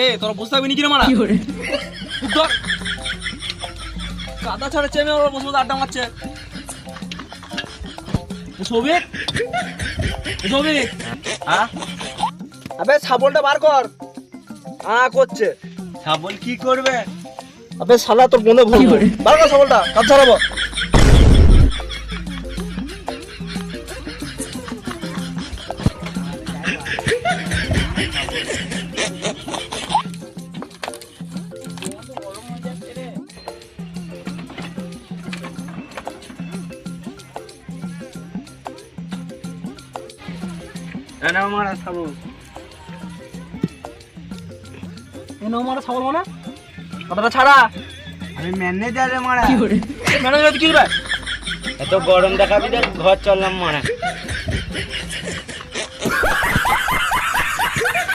এ তোরা বুঝতে পারবি নাকি রে মারা ধর কাদা ছাড়া চেমে ওরা বসে বসে আড্ডা মারছে। সৌভিক সৌভিক হ্যাঁ আবে ছাগলটা বার কর করছে। ছাগল কি করবে? আবে শালা তোর মনে ভুল বার কর ছাগলটা কাজ ছাড়াবো। এনে মারা ছাগল এনে মারা ছাগল মানে কথাটা ছাড়া আমি মেনে যা রে মারা ম্যানেজার কি রে এত গরম দেখাবি দেখ ঘর চললাম মারা